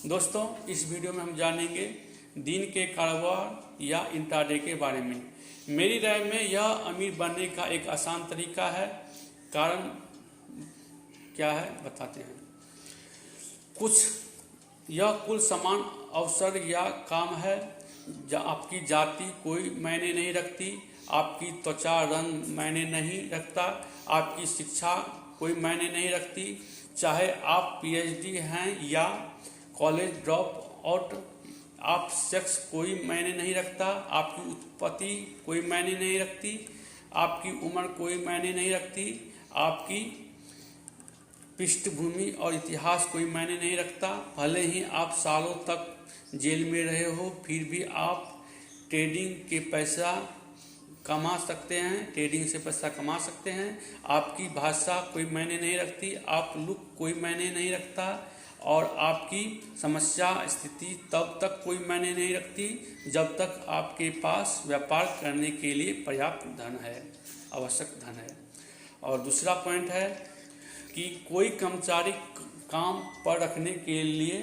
दोस्तों, इस वीडियो में हम जानेंगे दिन के कारोबार या इंट्राडे के बारे में। मेरी राय में यह अमीर बनने का एक आसान तरीका है। कारण क्या है बताते हैं। यह कुल समान अवसर या काम है। आपकी जाति कोई मायने नहीं रखती, आपकी त्वचा रंग मायने नहीं रखता, आपकी शिक्षा कोई मायने नहीं रखती। चाहे आप पीएचडी हैं या कॉलेज ड्रॉप आउट, आप सेक्स कोई मायने नहीं रखता, आपकी उत्पत्ति कोई मायने नहीं रखती, आपकी उम्र कोई मायने नहीं रखती, आपकी पृष्ठभूमि और इतिहास कोई मायने नहीं रखता। भले ही आप सालों तक जेल में रहे हो, फिर भी आप ट्रेडिंग के पैसा कमा सकते हैं, ट्रेडिंग से पैसा कमा सकते हैं। आपकी भाषा कोई मायने नहीं रखती, आप लुक कोई मायने नहीं रखता, और आपकी समस्या स्थिति तब तक कोई मायने नहीं रखती जब तक आपके पास व्यापार करने के लिए पर्याप्त धन है, आवश्यक धन है। और दूसरा पॉइंट है कि कोई कर्मचारी काम पर रखने के लिए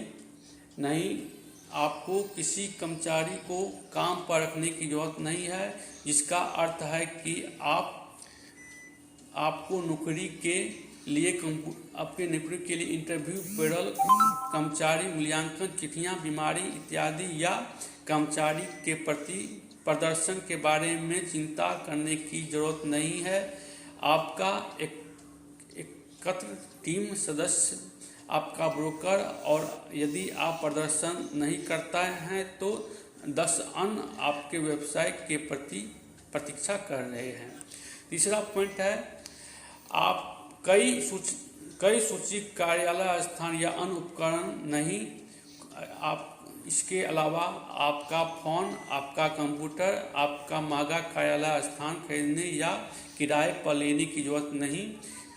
नहीं, आपको किसी कर्मचारी को काम पर रखने की जरूरत नहीं है, जिसका अर्थ है कि आपको नौकरी के लिए इंटरव्यू, पेरोल, कर्मचारी मूल्यांकन, चिट्ठियां, बीमारी इत्यादि या कर्मचारी के प्रति प्रदर्शन के बारे में चिंता करने की जरूरत नहीं है। आपका एकत्र टीम सदस्य, आपका ब्रोकर, और यदि आप प्रदर्शन नहीं करता हैं तो 10 अन्य आपके व्यवसाय के प्रति प्रतीक्षा कर रहे हैं। तीसरा पॉइंट है, आप कई सूची कार्यालय स्थान या अन्य उपकरण नहीं। आप इसके अलावा आपका फोन, आपका कंप्यूटर, आपका महंगा कार्यालय स्थान खरीदने या किराए पर लेने की जरूरत नहीं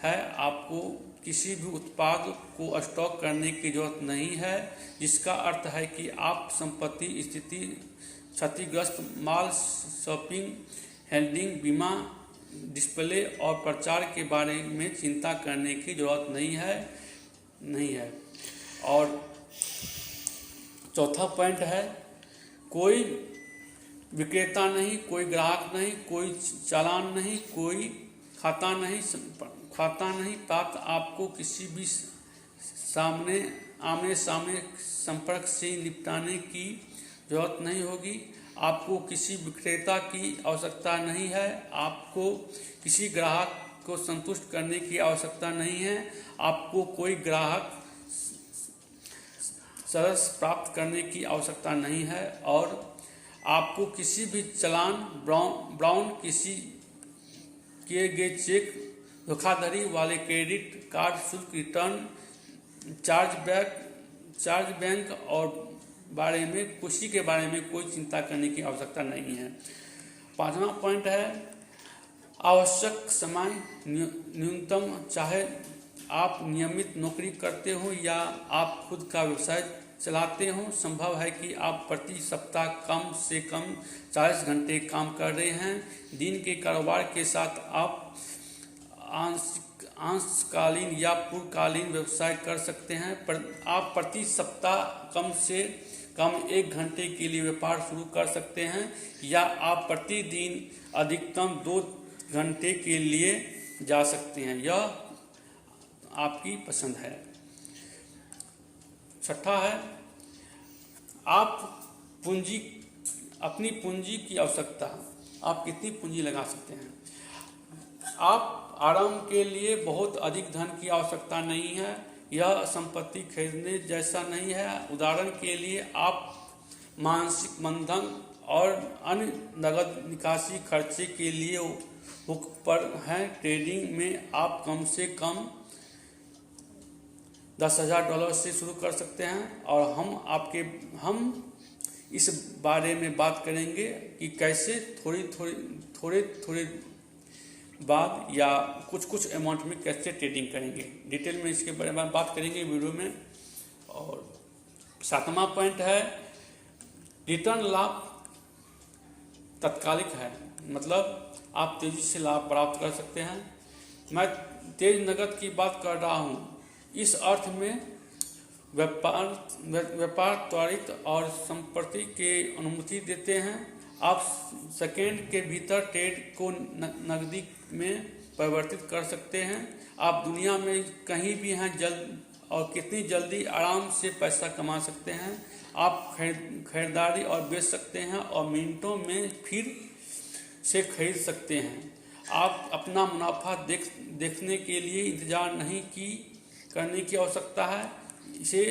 है। आपको किसी भी उत्पाद को स्टॉक करने की जरूरत नहीं है, जिसका अर्थ है कि आप संपत्ति स्थिति, क्षतिग्रस्त माल, शॉपिंग, हैंडलिंग, बीमा, डिस्प्ले और प्रचार के बारे में चिंता करने की जरूरत नहीं है। और चौथा पॉइंट है, कोई विक्रेता नहीं, कोई ग्राहक नहीं, कोई चालान नहीं, कोई खाता नहीं प्राप्त। आपको किसी भी आमने सामने संपर्क से निपटाने की जरूरत नहीं होगी। आपको किसी विक्रेता की आवश्यकता नहीं है, आपको किसी ग्राहक को संतुष्ट करने की आवश्यकता नहीं है, आपको कोई ग्राहक सरस प्राप्त करने की आवश्यकता नहीं है, और आपको किसी भी चालान, ब्राउन किसी किए गए चेक, धोखाधड़ी वाले क्रेडिट कार्ड शुल्क, रिटर्न, चार्ज बैंक और किसी के बारे में कोई चिंता करने की आवश्यकता नहीं है। पांचवा पॉइंट है, आवश्यक समय न्यूनतम। चाहे आप नियमित नौकरी करते हो या आप खुद का व्यवसाय चलाते हो, संभव है कि आप प्रति सप्ताह कम से कम 40 घंटे काम कर रहे हैं। दिन के कारोबार के साथ आप अंशकालीन या पूर्णकालीन व्यवसाय कर सकते हैं। आप प्रति सप्ताह कम से कम 1 घंटे के लिए व्यापार शुरू कर सकते हैं, या आप प्रतिदिन अधिकतम 2 घंटे के लिए जा सकते हैं। यह आपकी पसंद है। छठा है, अपनी पूंजी की आवश्यकता। आप कितनी पूंजी लगा सकते हैं। आप आराम के लिए बहुत अधिक धन की आवश्यकता नहीं है। यह संपत्ति खरीदने जैसा नहीं है। उदाहरण के लिए, आप मानसिक बंधन और अन्य नगद निकासी खर्चे के लिए हुक पर हैं। ट्रेडिंग में आप कम से कम $10,000 से शुरू कर सकते हैं, और हम इस बारे में बात करेंगे कि कैसे थोड़े बाद या कुछ अमाउंट में कैसे ट्रेडिंग करेंगे। डिटेल में इसके बारे में बात करेंगे वीडियो में। और 7वां पॉइंट है, रिटर्न लाभ तत्कालिक है, मतलब आप तेजी से लाभ प्राप्त कर सकते हैं। मैं तेज नकद की बात कर रहा हूँ, इस अर्थ में व्यापार त्वरित और संपत्ति के अनुमति देते हैं। आप सेकेंड के भीतर ट्रेड को नकदी में परिवर्तित कर सकते हैं। आप दुनिया में कहीं भी हैं जल्द और कितनी जल्दी आराम से पैसा कमा सकते हैं। आप खरीदारी और बेच सकते हैं और मिनटों में फिर से खरीद सकते हैं। आप अपना मुनाफा देखने के लिए इंतजार नहीं करने की आवश्यकता है। इसे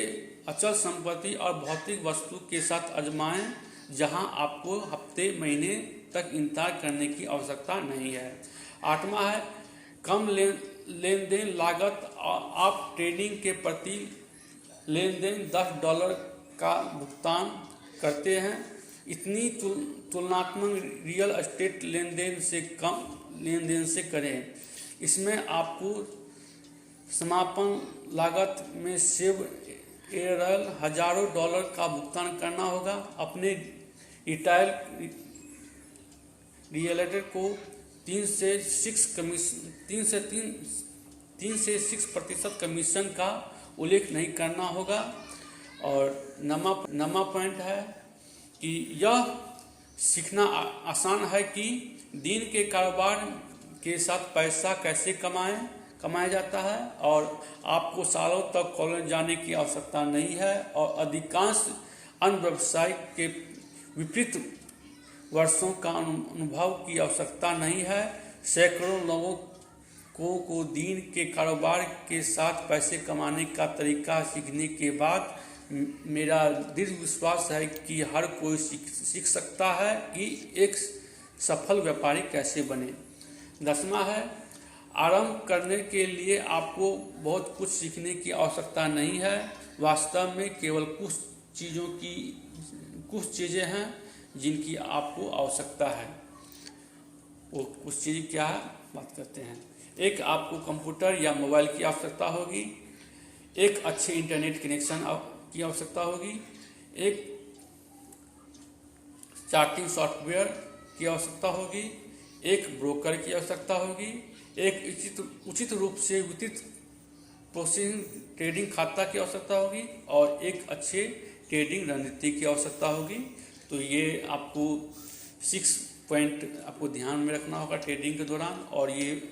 अचल संपत्ति और भौतिक वस्तु के साथ आजमाएं, जहां आपको हफ्ते महीने तक इंतजार करने की आवश्यकता नहीं है। 8वां है कम लेन देन लागत। आप ट्रेडिंग के प्रति लेन देन $10 का भुगतान करते हैं। इतनी तुलनात्मक रियल एस्टेट लेन देन से कम लेन देन से करें। इसमें आपको समापन लागत में सेव हजारों डॉलर का भुगतान करना होगा। अपने रिटेल रियल्टर को 3 से 6% कमीशन का उल्लेख नहीं करना होगा। और नमा पॉइंट है कि यह सीखना आसान है कि दिन के कारोबार के साथ पैसा कैसे कमाया जाता है और आपको सालों तक कॉलेज जाने की आवश्यकता नहीं है। और अधिकांश अन्य व्यवसाय के विपरीत वर्षों का अनुभव की आवश्यकता नहीं है। सैकड़ों लोगों को दिन के कारोबार के साथ पैसे कमाने का तरीका सीखने के बाद मेरा दृढ़ विश्वास है कि हर कोई सीख सकता है कि एक सफल व्यापारी कैसे बने। 10वां है आरंभ करने के लिए आपको बहुत कुछ सीखने की आवश्यकता नहीं है। वास्तव में केवल कुछ चीज़ें हैं जिनकी आपको आवश्यकता है। वो कुछ चीज़ें क्या है बात करते हैं। एक, आपको कंप्यूटर या मोबाइल की आवश्यकता होगी। एक अच्छे इंटरनेट कनेक्शन की आवश्यकता होगी। एक चार्टिंग सॉफ्टवेयर की आवश्यकता होगी। एक ब्रोकर की आवश्यकता होगी। एक उचित रूप से वितरित प्रोसेसिंग ट्रेडिंग खाता की आवश्यकता होगी और एक अच्छे ट्रेडिंग रणनीति की आवश्यकता होगी। तो ये आपको 6 पॉइंट आपको ध्यान में रखना होगा ट्रेडिंग के दौरान और ये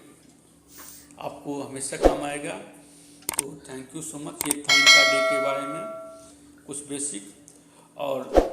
आपको हमेशा काम आएगा। तो थैंक यू सो मच। ये था इंट्राडे के बारे में कुछ बेसिक। और